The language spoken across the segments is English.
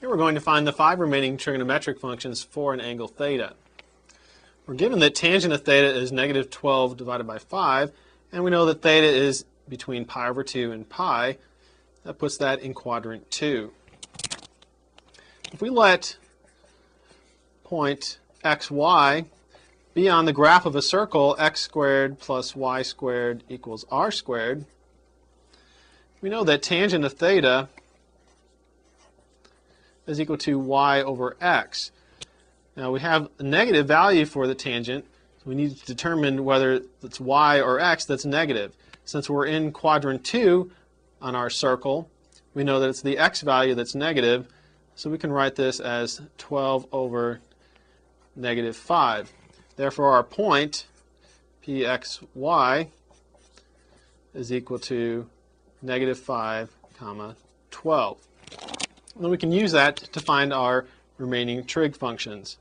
Here we're going to find the 5 remaining trigonometric functions for an angle theta. We're given that tangent of theta is negative 12 divided by 5, and we know that theta is between pi over 2 and pi. That puts that in quadrant 2. If we let point xy be on the graph of a circle, x squared plus y squared equals r squared, we know that tangent of theta is equal to y over x. Now we have a negative value for the tangent, so we need to determine whether it's y or x that's negative. Since we're in quadrant 2 on our circle, we know that it's the x value that's negative, so we can write this as 12 over negative 5. Therefore our point pxy is equal to negative 5 comma 12. And we can use that to find our remaining trig functions.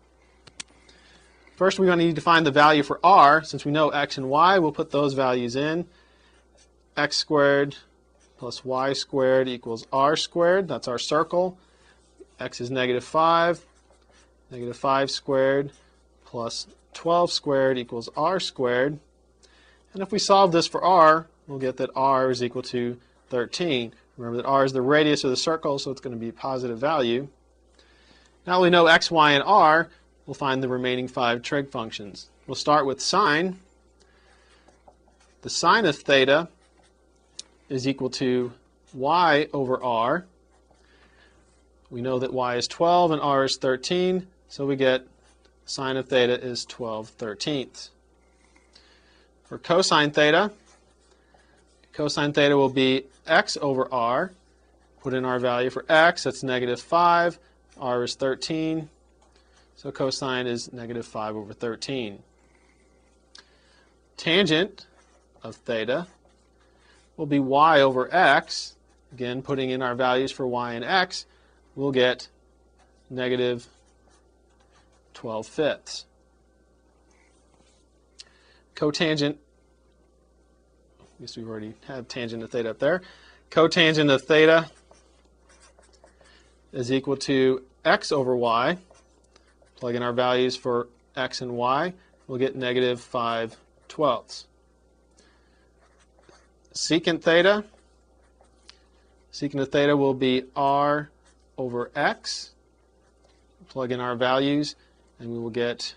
First, we're going to need to find the value for r. Since we know x and y, we'll put those values in. X squared plus y squared equals r squared. That's our circle. X is negative 5. Negative 5 squared plus 12 squared equals r squared. And if we solve this for r, we'll get that r is equal to 13. Remember that r is the radius of the circle, so it's going to be a positive value. Now we know x, y, and r, we'll find the remaining 5 trig functions. We'll start with sine. The sine of theta is equal to y over r. We know that y is 12 and r is 13, so we get sine of theta is 12/13. For cosine theta will be x over r. Put in our value for x, that's negative 5. R is 13, so cosine is negative 5 over 13. Tangent of theta will be y over x. Again, putting in our values for y and x, we'll get negative 12/5. Cotangent, I guess we already have tangent of theta up there. Cotangent of theta is equal to x over y. Plug in our values for x and y, we'll get negative 5/12. Secant of theta will be r over x. Plug in our values, and we will get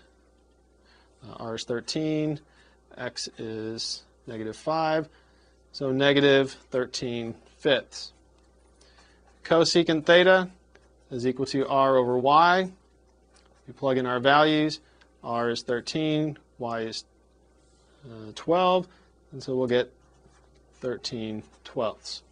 r is 13, x is negative 5, so negative 13/5. Cosecant theta is equal to r over y. We plug in our values. R is 13, y is 12, and so we'll get 13/12.